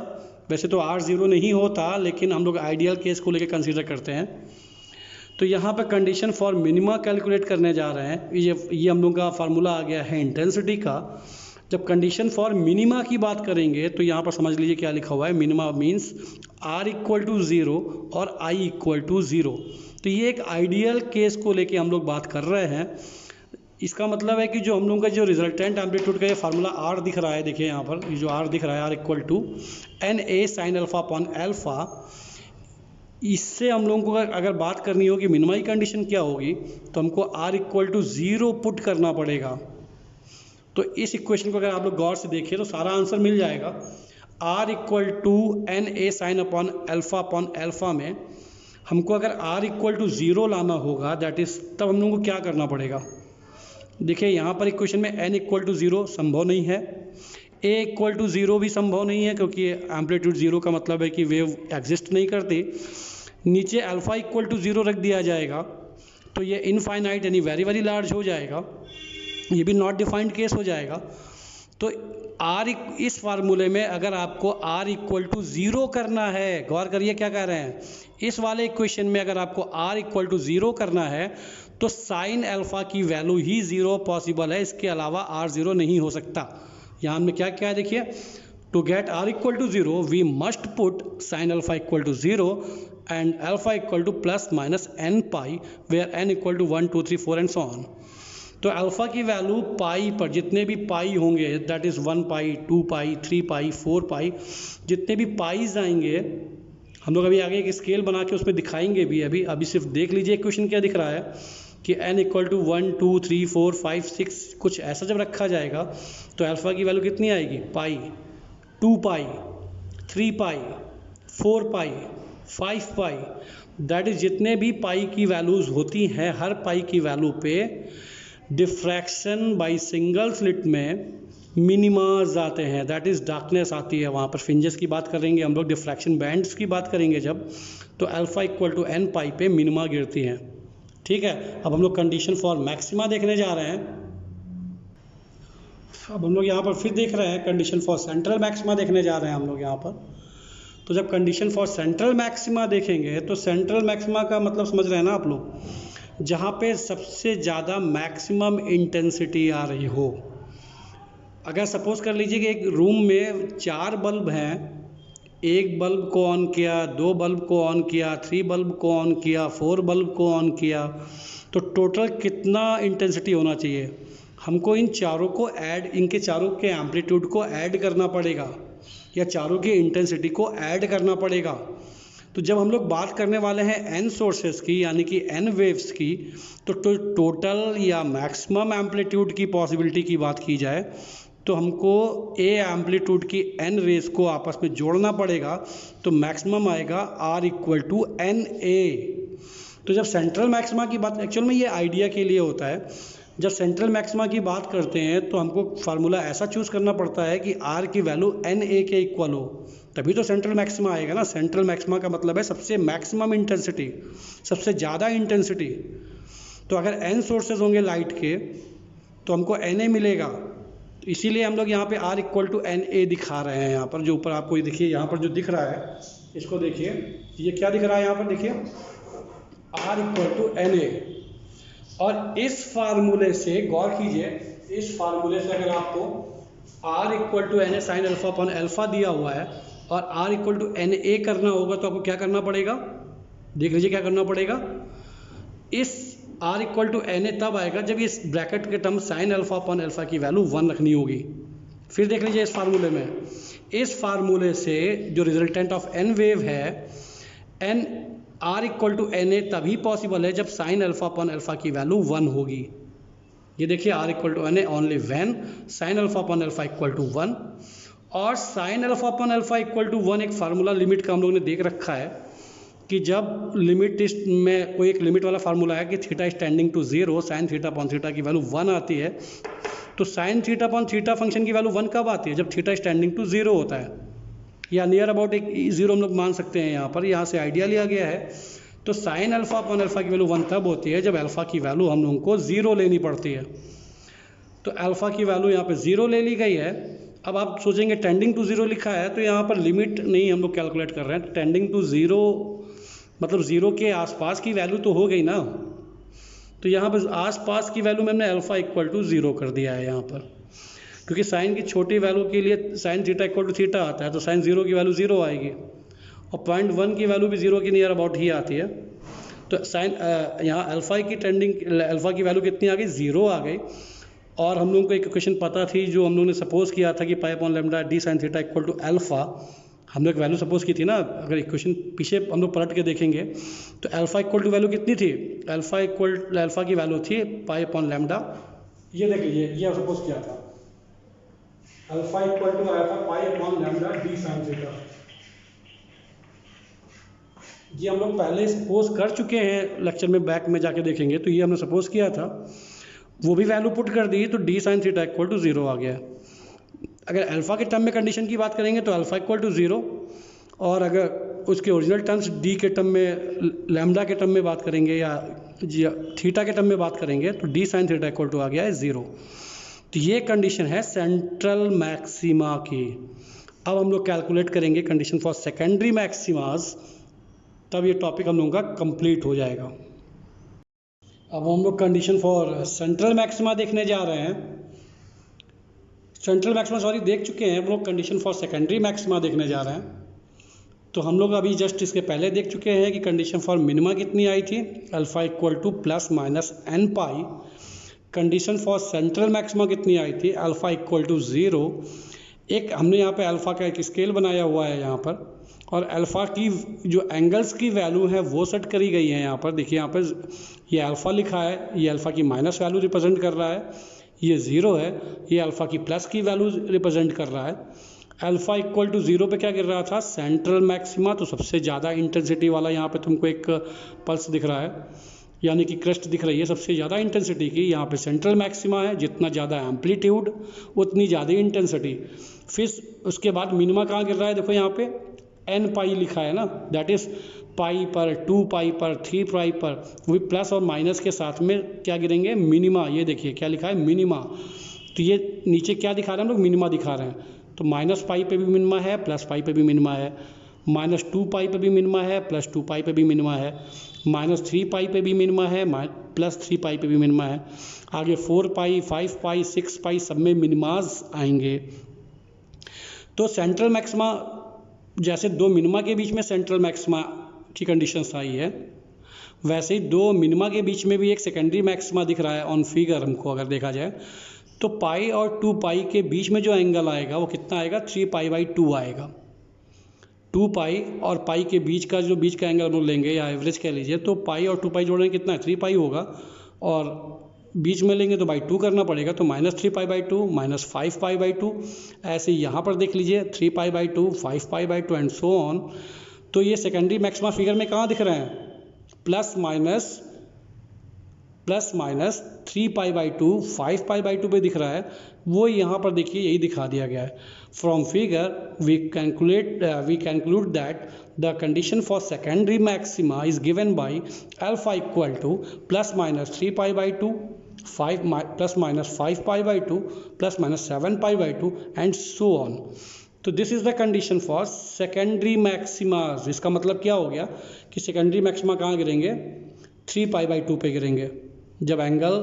वैसे तो आर ज़ीरो नहीं होता, लेकिन हम लोग आइडियल केस को लेकर कंसीडर करते हैं। तो यहाँ पर कंडीशन फॉर मिनिमा कैलकुलेट करने जा रहे हैं, ये हम लोग का फार्मूला आ गया है इंटेंसिटी का। जब कंडीशन फॉर मिनिमा की बात करेंगे तो यहाँ पर समझ लीजिए क्या लिखा हुआ है, minima means R equal to zero और आई इक्वल टू ज़ीरो। तो ये एक आइडियल केस को लेके हम लोग बात कर रहे हैं। इसका मतलब है कि जो हम लोगों का जो रिजल्टेंट एम्पलीट्यूड का ये फार्मूला आर दिख रहा है, देखिए यहाँ पर ये जो आर दिख रहा है R equal to N A sine alpha upon alpha, इससे हम लोगों को अगर बात करनी होगी मिनिमा की कंडीशन क्या होगी तो हमको R equal to zero put करना पड़ेगा। तो इस इक्वेशन को अगर आप लोग गौर से देखिए तो सारा आंसर मिल जाएगा। R equal to N A sine upon alpha में हमको अगर आर इक्वल टू ज़ीरो लाना होगा, दैट इज़ तब हम लोगों को क्या करना पड़ेगा। देखिए यहाँ पर इक्वेशन में एन इक्वल टू ज़ीरो संभव नहीं है, ए इक्वल टू ज़ीरो भी संभव नहीं है, क्योंकि एम्पलीट्यूड ज़ीरो का मतलब है कि वेव एग्जिस्ट नहीं करती। नीचे अल्फ़ा इक्वल टू ज़ीरो रख दिया जाएगा तो ये इनफाइनाइट यानी वेरी वेरी लार्ज हो जाएगा, ये भी नॉट डिफाइंड केस हो जाएगा। तो आर इस फार्मूले में अगर आपको आर इक्वल टू ज़ीरो करना है, गौर करिए क्या कह रहे हैं, इस वाले इक्वेशन में अगर आपको आर इक्वल टू ज़ीरो करना है तो साइन अल्फ़ा की वैल्यू ही ज़ीरो पॉसिबल है, इसके अलावा आर ज़ीरो नहीं हो सकता। यहाँ में क्या क्या है देखिए, to get R equal to zero we must put sine alpha equal to zero and alpha equal to plus minus N pi where N equal to 1 2 3 4 and so on. तो अल्फ़ा की वैल्यू पाई पर जितने भी पाई होंगे, दैट इज़ 1 पाई 2 पाई 3 पाई 4 पाई, जितने भी पाइज आएंगे हम लोग अभी आगे एक स्केल बना के उसमें दिखाएंगे भी। अभी सिर्फ देख लीजिए क्वेश्चन क्या दिख रहा है कि n इक्वल टू 1 2 3 4 5 6 कुछ ऐसा जब रखा जाएगा तो अल्फ़ा की वैल्यू कितनी आएगी, पाई 2 पाई 3 पाई 4 पाई 5 पाई, दैट इज़ जितने भी पाई की वैल्यूज़ होती हैं हर पाई की वैल्यू पे डिफ्रैक्शन बाय सिंगल स्लिट में मिनिमाज आते हैं, दैट इज़ डार्कनेस आती है। वहाँ पर फ्रिंजेस की बात करेंगे हम लोग, डिफ्रैक्शन बैंड्स की बात करेंगे जब, तो अल्फ़ा इक्वल टू एन पाई पे मिनिमा गिरती हैं। ठीक है, अब हम लोग कंडीशन फॉर मैक्सिमा देखने जा रहे हैं। अब हम लोग यहाँ पर फिर देख रहे हैं कंडीशन फॉर सेंट्रल मैक्सिमा देखने जा रहे हैं हम लोग यहाँ पर। तो जब कंडीशन फॉर सेंट्रल मैक्सिमा देखेंगे तो सेंट्रल मैक्सिमा का मतलब समझ रहे हैं ना आप लोग, जहाँ पे सबसे ज़्यादा मैक्सिमम इंटेंसिटी आ रही हो। अगर सपोज कर लीजिए कि एक रूम में 4 बल्ब हैं, एक बल्ब को ऑन किया, 2 बल्ब को ऑन किया, 3 बल्ब को ऑन किया, 4 बल्ब को ऑन किया, तो टोटल कितना इंटेंसिटी होना चाहिए। हमको इन चारों को ऐड, इनके चारों के एम्पलीट्यूड को ऐड करना पड़ेगा। या चारों की इंटेंसिटी को ऐड करना पड़ेगा। तो जब हम लोग बात करने वाले हैं n सोर्सेस की यानी कि n वेव्स की, तो टोटल या मैक्सिमम एम्पलीट्यूड की पॉसिबिलिटी की बात की जाए तो हमको a एम्पलीट्यूड की n रेज को आपस में जोड़ना पड़ेगा, तो मैक्सिमम आएगा r equal to N A. तो जब सेंट्रल मैक्सिमा की बात, एक्चुअल में ये आइडिया के लिए होता है, जब सेंट्रल मैक्सिमा की बात करते हैं तो हमको फार्मूला ऐसा चूज़ करना पड़ता है कि r की वैल्यू एन ए के इक्वल हो, तभी तो सेंट्रल मैक्सिमा आएगा ना। सेंट्रल मैक्सिमा का मतलब है सबसे मैक्सिमम इंटेंसिटी, सबसे ज़्यादा इंटेंसिटी। तो अगर n सोर्सेज होंगे लाइट के तो हमको एन ए मिलेगा, तो इसीलिए हम लोग यहाँ पे r equal to N A दिखा रहे हैं। यहाँ पर जो ऊपर आपको देखिए, यहाँ पर जो दिख रहा है इसको देखिए, ये क्या दिख रहा है यहाँ पर देखिए, r equal to N A. और इस फार्मूले से गौर कीजिए, इस फार्मूले से अगर आपको r equal to N A sine alpha upon alpha दिया हुआ है और r equal to N A करना होगा, तो आपको क्या करना पड़ेगा, देख लीजिए क्या करना पड़ेगा। इस r equal to N A तब आएगा जब इस ब्रैकेट के term sine alpha upon alpha की वैल्यू 1 रखनी होगी। फिर देख लीजिए इस फार्मूले में, इस फार्मूले से जो रिजल्टेंट ऑफ n वेव है, n r equal to N A तभी पॉसिबल है जब साइन अल्फा अपॉन अल्फा की वैल्यू 1 होगी। ये देखिए r equal to N A only when sine alpha upon alpha equal to 1। और sine alpha upon alpha equal to 1 एक फार्मूला लिमिट का हम लोगों ने देख रखा है कि जब लिमिट में कोई एक लिमिट वाला फार्मूला है कि theta is tending to 0, sine theta upon theta की वैल्यू 1 आती है, तो sine theta upon theta function की वैल्यू 1 कब आती है, जब थीटा इज टेंडिंग टू 0 होता है, या नियर अबाउट एक 0 हम लोग मान सकते हैं। यहाँ पर यहाँ से आइडिया लिया गया है। तो साइन अल्फा अपॉन अल्फा की वैल्यू 1 तब होती है जब अल्फा की वैल्यू हम लोगों को 0 लेनी पड़ती है। तो अल्फा की वैल्यू यहाँ पे 0 ले ली गई है। अब आप सोचेंगे टेंडिंग टू 0 लिखा है, तो यहाँ पर लिमिट नहीं हम लोग कैलकुलेट कर रहे हैं। टेंडिंग टू 0 मतलब 0 के आसपास की वैल्यू तो हो गई ना, तो यहाँ पर आसपास की वैल्यू में हमने अल्फा इक्वल टू 0 कर दिया है यहाँ पर, क्योंकि साइन की छोटी वैल्यू के लिए sine theta equal to theta आता है, तो साइन 0 की वैल्यू 0 आएगी, और 0.1 की वैल्यू भी 0 की नियर अबाउट ही आती है। तो साइन यहाँ अल्फा की टेंडिंग अल्फा की वैल्यू कितनी आ गई, 0 आ गई। और हम लोगों को एक इक्वेशन पता थी जो हम लोगों ने सपोज किया था कि pi upon lambda D sine theta equal to alpha, हम लोग वैल्यू सपोज की थी ना। अगर इक्वेशन पीछे हम लोग पलट के देखेंगे तो अल्फा इक्वल टू वैल्यू कितनी थी, अल्फा की वैल्यू थी पाई अपॉन लैम्डा, ये देख लीजिए, ये सपोज किया था अल्फा इक्वल टू आया था पाई upon lambda D sine theta. ये हम लोग पहले सपोज कर चुके हैं, लेक्चर में बैक में जाके देखेंगे तो ये हमने सपोज किया था, वो भी वैल्यू पुट कर दी तो D sine theta equal to 0 आ गया। अगर अल्फा के टर्म में कंडीशन की बात करेंगे तो अल्फा इक्वल टू 0, और अगर उसके ओरिजिनल टर्म्स डी के टर्म में लैम्डा के टर्म में बात करेंगे या थीटा के टर्म में बात करेंगे तो D sine theta equal to आ गया है 0। तो ये कंडीशन है सेंट्रल मैक्सिमा की। अब हम लोग कैलकुलेट करेंगे कंडीशन फॉर सेकेंडरी मैक्सिमास, तब ये टॉपिक हम लोगों का कंप्लीट हो जाएगा। अब हम लोग कंडीशन फॉर सेंट्रल मैक्सिमा देखने जा रहे हैं। सेंट्रल मैक्सिमा देख चुके हैं हम लोग, कंडीशन फॉर सेकेंडरी मैक्सिमा देखने जा रहे हैं। तो हम लोग अभी जस्ट इसके पहले देख चुके हैं कि कंडीशन फॉर मिनिमा कितनी आई थी, alpha equal to plus minus N pi. Condition for central maxima कितनी आई थी, अल्फा इक्वल टू 0। एक हमने यहाँ पे अल्फा का एक स्केल बनाया हुआ है यहाँ पर, और अल्फ़ा की जो एंगल्स की वैल्यू है वो सेट करी गई है यहाँ पर। देखिए यहाँ पर ये अल्फ़ा लिखा है, ये अल्फ़ा की माइनस वैल्यू रिप्रेजेंट कर रहा है, ये 0 है, ये अल्फ़ा की प्लस की वैल्यू रिप्रेजेंट कर रहा है। अल्फ़ा इक्वल टू 0 पे क्या गिर रहा था, सेंट्रल मैक्सिमा, तो सबसे ज़्यादा इंटेंसिटी वाला यहाँ पे तुमको एक पल्स दिख रहा है, यानी कि क्रस्ट दिख रही है सबसे ज़्यादा इंटेंसिटी की। यहाँ पे सेंट्रल मैक्सिमा है, जितना ज़्यादा एम्पलीट्यूड उतनी ज़्यादा इंटेंसिटी। फिर उसके बाद मिनिमा कहाँ गिर रहा है, देखो यहाँ पे एन पाई लिखा है ना, दैट इज़ पाई पर, 2 पाई पर, 3 पाई पर, वो प्लस और माइनस के साथ में क्या गिरेंगे, मिनिमा। ये देखिए क्या लिखा है, मिनिमा। तो ये नीचे क्या दिखा रहे हैं हम लोग, मिनिमा दिखा रहे हैं। तो माइनस पाई पे भी मिनिमा है, प्लस पाई पे भी मिनिमा है, माइनस 2 पाई पे भी मिनिमा है, प्लस 2 पाई पे भी मिनिमा है, माइनस 3 पाई पे भी मिनिमा है, प्लस 3 पाई पे भी मिनिमा है। आगे 4 पाई, 5 पाई, 6 पाई सब में मिनिमाज आएंगे। तो सेंट्रल मैक्सिमा, जैसे 2 मिनिमा के बीच में सेंट्रल मैक्सिमा की कंडीशंस आई है, वैसे ही 2 मिनिमा के बीच में भी एक सेकेंडरी मैक्सिमा दिख रहा है ऑन फिगर हमको अगर देखा जाए। तो पाई और 2 पाई के बीच में जो एंगल आएगा वो कितना आएगा, 3 पाई बाई 2 आएगा। 2 पाई और पाई के बीच का जो बीच का एंगल हम लोग लेंगे या एवरेज कह लीजिए, तो पाई और 2 पाई जोड़ेंगे कितना है, 3 पाई होगा, और बीच में लेंगे तो बाई 2 करना पड़ेगा, तो -3 पाई बाई 2 -5 पाई बाई 2। ऐसे यहाँ पर देख लीजिए 3 pi by 2, 5 pi by 2 and so on. तो ये सेकेंडरी मैक्सिमा फिगर में कहाँ दिख रहे हैं, plus minus 3 pi by 2, 5 pi by 2 पे दिख रहा है, वो यहाँ पर देखिए यही दिखा दिया गया है। From figure we conclude that the condition for secondary maxima is given by alpha equal to plus minus 3 pi by 2, 5 plus minus 5 pi by 2 plus minus 7 pi by 2 and so on। तो this is the condition for secondary maximas. इसका मतलब क्या हो गया कि सेकेंडरी मैक्सिमा कहाँ गिरेंगे, 3 पाई बाई 2 पे गिरेंगे, जब एंगल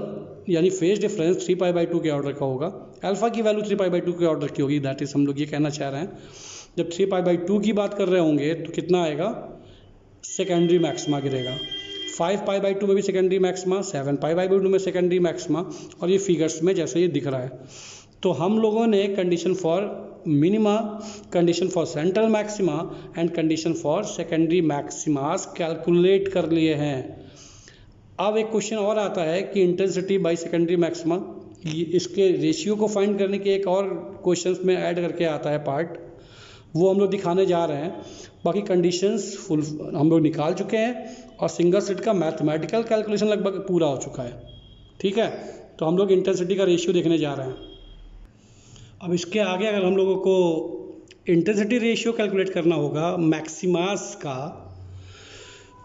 यानी फेज डिफरेंस 3 पाई बाई 2 के ऑर्डर का होगा। अल्फा की वैल्यू 3 पाई बाई 2 के ऑर्डर की होगी, दैट इज हम लोग ये कहना चाह रहे हैं। जब 3 पाई बाई 2 की बात कर रहे होंगे तो कितना आएगा, सेकेंडरी मैक्सिमा गिरेगा। 5 पाई बाई 2 में भी सेकेंडरी मैक्सिमा, 7 पाई बाई 2 में सेकेंडरी मैक्सिमा, और ये फिगर्स में जैसे ये दिख रहा है। तो हम लोगों ने condition for minima, condition for central maxima and condition for secondary maximas calculate कर लिए हैं। अब एक क्वेश्चन और आता है कि इंटेंसिटी बाय सेकेंडरी मैक्सिमा, इसके रेशियो को फाइंड करने के एक और क्वेश्चंस में ऐड करके आता है पार्ट, वो हम लोग दिखाने जा रहे हैं। बाकी कंडीशंस फुल हम लोग निकाल चुके हैं और सिंगल स्लिट का मैथमेटिकल कैलकुलेशन लगभग पूरा हो चुका है। ठीक है, तो हम लोग इंटेंसिटी का रेशियो देखने जा रहे हैं। अब इसके आगे अगर हम लोगों को इंटेंसिटी रेशियो कैलकुलेट करना होगा मैक्सिमास का,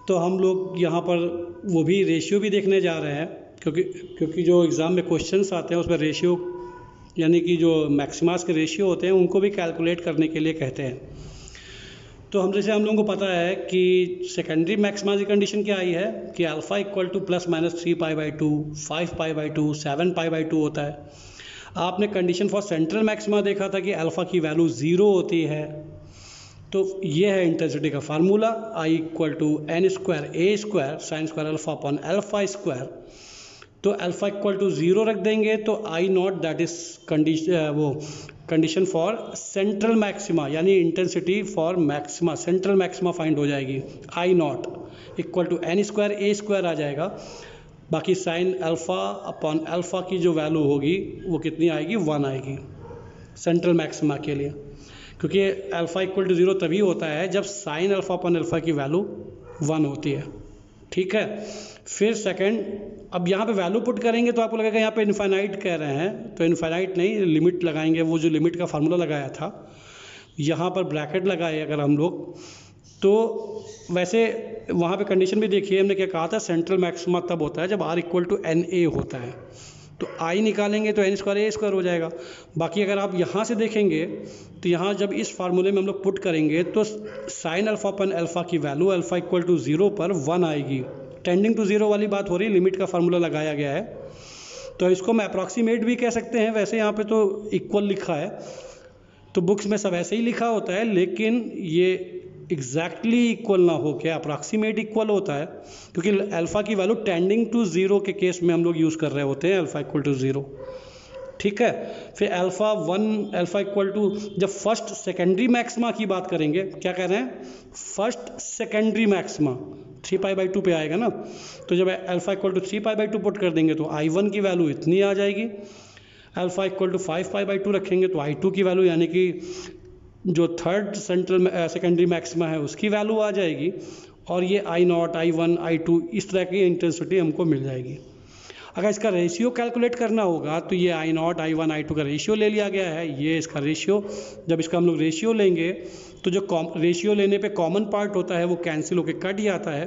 तो हम लोग यहाँ पर वो भी रेशियो भी देखने जा रहे हैं, क्योंकि जो एग्ज़ाम में क्वेश्चंस आते हैं उसमें रेशियो यानी कि जो मैक्सिमास के रेशियो होते हैं उनको भी कैलकुलेट करने के लिए कहते हैं। तो हम लोगों को पता है कि सेकेंडरी मैक्सिमा की कंडीशन क्या आई है कि alpha equal to plus minus 3 pi by 2, 5 pi by 2, 7 pi by 2 होता है। आपने कंडीशन फॉर सेंट्रल मैक्सिमा देखा था कि अल्फ़ा की वैल्यू 0 होती है। तो ये है इंटेंसिटी का formula, I equal to N square A square sine square alpha upon alpha square. तो अल्फ़ा इक्वल टू 0 रख देंगे तो I naught that is condition for central maxima, यानी intensity for maxima, central maxima find हो जाएगी। I naught equal to N square A square आ जाएगा, बाकी साइन अल्फ़ा अपॉन अल्फ़ा की जो वैल्यू होगी वो कितनी आएगी, 1 आएगी सेंट्रल मैक्सिमा के लिए, क्योंकि अल्फ़ा इक्वल टू 0 तभी होता है जब साइन अल्फ़ा अपॉन अल्फ़ा की वैल्यू 1 होती है। ठीक है, फिर सेकंड, अब यहाँ पे वैल्यू पुट करेंगे तो आपको लगेगा यहाँ पे इनफाइनाइट कह रहे हैं, तो इनफाइनाइट नहीं, लिमिट लगाएंगे। वो जो लिमिट का फार्मूला लगाया था, यहाँ पर ब्रैकेट लगाए अगर हम लोग, तो वैसे वहाँ पे कंडीशन भी देखिए हमने क्या कहा था, सेंट्रल मैक्सिमा तब होता है जब r equal to N A होता है। तो I निकालेंगे तो एन स्क्वायर ए स्क्वायर हो जाएगा। बाकी अगर आप यहाँ से देखेंगे तो यहाँ जब इस फार्मूले में हम लोग पुट करेंगे तो साइन अल्फ़ा अपन अल्फ़ा की वैल्यू अल्फ़ा इक्वल टू 0 पर 1 आएगी। टेंडिंग टू 0 वाली बात हो रही, लिमिट का फार्मूला लगाया गया है, तो इसको हम अप्रॉक्सीमेट भी कह सकते हैं। वैसे यहाँ पे तो इक्वल लिखा है, तो बुक्स में सब ऐसे ही लिखा होता है, लेकिन ये एग्जैक्टली इक्वल ना हो के अप्रॉक्सीमेट इक्वल होता है, क्योंकि अल्फ़ा की वैल्यू टेंडिंग टू 0 के केस में हम लोग यूज़ कर रहे होते हैं अल्फ़ा इक्वल टू 0। ठीक है, फिर अल्फ़ा इक्वल टू, जब फर्स्ट सेकेंडरी मैक्सिमा की बात करेंगे, क्या कह रहे हैं, first secondary maxima 3 pi by 2 पे आएगा ना, तो जब alpha equal to 3 pi by 2 put कर देंगे तो I1 की वैल्यू इतनी आ जाएगी। Alpha equal to 5 pi by 2 रखेंगे तो I2 की वैल्यू, यानी कि जो थर्ड सेंट्रल सेकेंडरी मैक्सिमा है उसकी वैल्यू आ जाएगी, और ये I नॉट, I1, I2 इस तरह की इंटेंसिटी हमको मिल जाएगी। अगर इसका रेशियो कैलकुलेट करना होगा तो ये I नॉट, I1, I2 का रेशियो ले लिया गया है, ये इसका रेशियो। जब इसका हम लोग रेशियो लेंगे तो जो रेशियो लेने पे कॉमन पार्ट होता है वो कैंसिल होकर कट जाता है।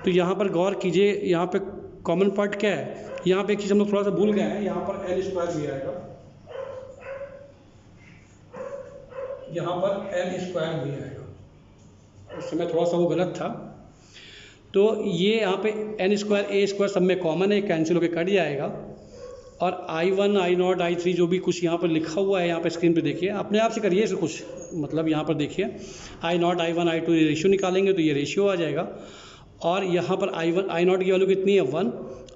तो यहाँ पर गौर कीजिए, यहाँ पे कॉमन पार्ट क्या है, यहाँ पे एक चीज़ हम लोग थोड़ा सा भूल गए हैं, यहाँ पर एल स्क्वायर भी आएगा, यहाँ पर एल स्क्वायर भी आएगा, उस समय थोड़ा सा वो गलत था। तो ये यहाँ पे एन स्क्वायर ए स्क्वायर सब में कॉमन है, कैंसिल होकर कट जाएगा, और I1, I नॉट, I3 जो भी कुछ यहाँ पर लिखा हुआ है, यहाँ पे स्क्रीन पे देखिए, अपने आप से करिए इसे कुछ, मतलब यहाँ पर देखिए I not, I1, I2 ratio निकालेंगे तो ये रेशियो आ जाएगा, और यहाँ पर I1, I नॉट की वैल्यू कितनी है 1,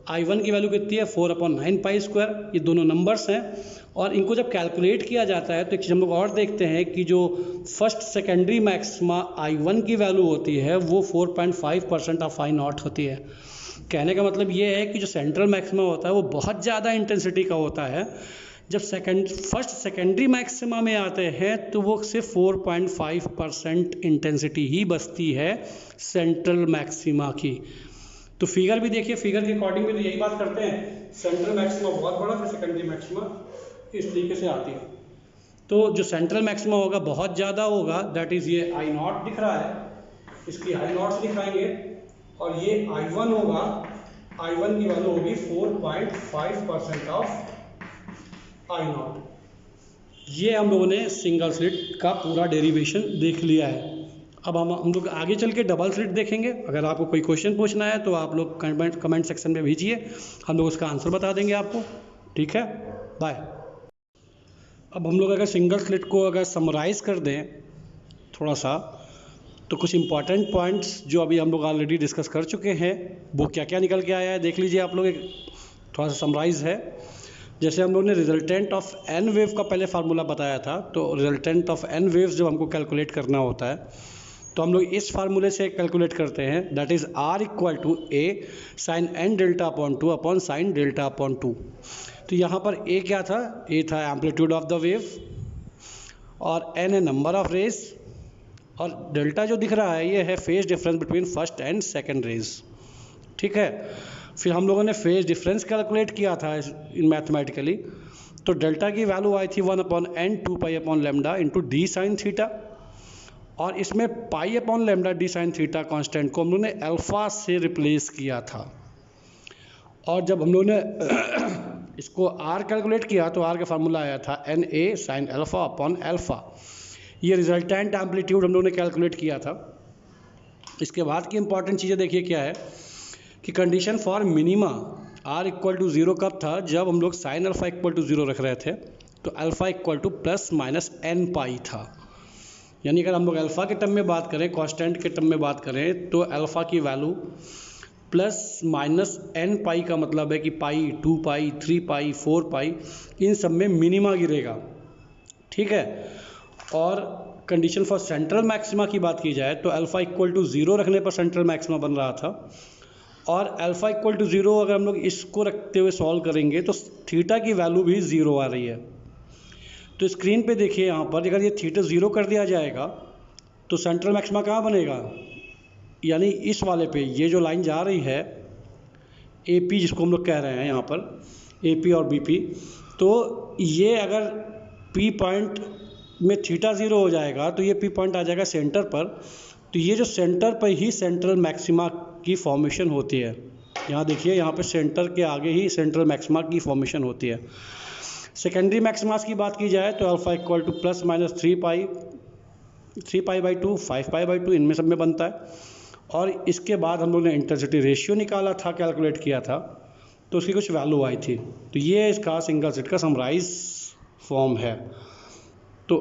I1 की वैल्यू कितनी है 4/9 पाई स्क्वायर, ये दोनों नंबर्स हैं। और इनको जब कैलकुलेट किया जाता है तो एक चीज़ हम लोग और देखते हैं कि जो फर्स्ट सेकेंडरी मैक्सिमा I1 की वैल्यू होती है वो 4.5% ऑफ I0 होती है। कहने का मतलब ये है कि जो सेंट्रल मैक्सिमा होता है वो बहुत ज़्यादा इंटेंसिटी का होता है। जब फर्स्ट सेकेंडरी मैक्सिमा में आते हैं तो वो सिर्फ 4.5% इंटेंसिटी ही बचती है सेंट्रल मैक्सिमा की। तो फिगर भी देखिए, फिगर के अकॉर्डिंग भी तो यही बात करते हैं, सेंट्रल मैक्सिमा बहुत बड़ा, फिर सेकेंडरी मैक्सिमा इस तरीके से आती है। तो जो सेंट्रल मैक्सिमा होगा बहुत ज़्यादा होगा, दैट इज़ ये I0 दिख रहा है, इसकी I0 दिखाएंगे, और ये I1 होगा, I1 की वैल्यू होगी 4.5% ऑफ I0। ये हम लोगों ने सिंगल स्लिट का पूरा डेरिवेशन देख लिया है। अब हम लोग आगे चल के डबल स्लिट देखेंगे। अगर आपको कोई क्वेश्चन पूछना है तो आप लोग कमेंट सेक्शन में भेजिए, हम लोग उसका आंसर बता देंगे आपको। ठीक है, बाय। अब हम लोग अगर सिंगल स्लिट को अगर समराइज़ कर दें थोड़ा सा, तो कुछ इंपॉर्टेंट पॉइंट्स जो अभी हम लोग ऑलरेडी डिस्कस कर चुके हैं वो क्या क्या निकल के आया है देख लीजिए आप लोग। एक थोड़ा सा समराइज़ है, जैसे हम लोग ने रिजल्टेंट ऑफ एन वेव का पहले फार्मूला बताया था। तो रिजल्टेंट ऑफ एन वेव्स जब हमको कैलकुलेट करना होता है तो हम लोग इस फार्मूले से कैलकुलेट करते हैं, that is R equal to A sine n delta upon 2 upon sine delta upon 2। तो यहाँ पर A क्या था, A था एम्पलीट्यूड ऑफ द वेव, और n है नंबर ऑफ रेज, और डेल्टा जो दिख रहा है ये है phase difference between first and second rays. ठीक है, फिर हम लोगों ने फेज डिफरेंस कैलकुलेट किया था इन मैथमेटिकली। तो डेल्टा की वैल्यू आई थी 1/n 2 pi upon lambda into D sine theta, और इसमें पाई upon lambda D sine theta constant को हम लोग ने अल्फ़ा से रिप्लेस किया था। और जब हम लोग ने इसको R कैलकुलेट किया तो R का फार्मूला आया था NA sign alpha upon alpha. ये रिजल्टेंट एम्पलीट्यूड हम लोग ने कैलकुलेट किया था। इसके बाद की इंपॉर्टेंट चीज़ें देखिए क्या है कि condition for minima R equal to 0 कब था, जब हम लोग साइन अल्फ़ा इक्वल टू 0 रख रहे थे, तो alpha equal to plus minus n पाई था। यानी अगर हम लोग अल्फ़ा के टर्म में बात करें, कांस्टेंट के टर्म में बात करें, तो अल्फ़ा की वैल्यू प्लस माइनस n पाई का मतलब है कि पाई 2 पाई 3 पाई 4 पाई इन सब में मिनिमा गिरेगा। ठीक है, और कंडीशन फॉर सेंट्रल मैक्सिमा की बात की जाए तो अल्फ़ा इक्वल टू 0 रखने पर सेंट्रल मैक्सिमा बन रहा था, और अल्फ़ा इक्वल टू 0 अगर हम लोग इसको रखते हुए सॉल्व करेंगे तो थीटा की वैल्यू भी 0 आ रही है। तो स्क्रीन पे देखिए यहाँ पर, अगर ये थीटा 0 कर दिया जाएगा तो सेंट्रल मैक्सिमा कहाँ बनेगा, यानी इस वाले पे ये जो लाइन जा रही है AP जिसको हम लोग कह रहे हैं यहाँ पर AP और BP, तो ये अगर P पॉइंट में थीटा 0 हो जाएगा तो ये P पॉइंट आ जाएगा सेंटर पर। तो ये जो सेंटर पर ही सेंट्रल मैक्सिमा की फॉर्मेशन होती है, यहाँ देखिए यहाँ पे सेंटर के आगे ही सेंट्रल मैक्सिमा की फॉर्मेशन होती है। सेकेंडरी मैक्सिमास की बात की जाए तो alpha equal to plus minus 3 pi by 2 5 pi by 2 इनमें सब में बनता है। और इसके बाद हम लोग ने इंटेंसिटी रेशियो निकाला था, कैलकुलेट किया था, तो उसकी कुछ वैल्यू आई थी। तो ये इसका सिंगल स्लिट का समराइज फॉर्म है। तो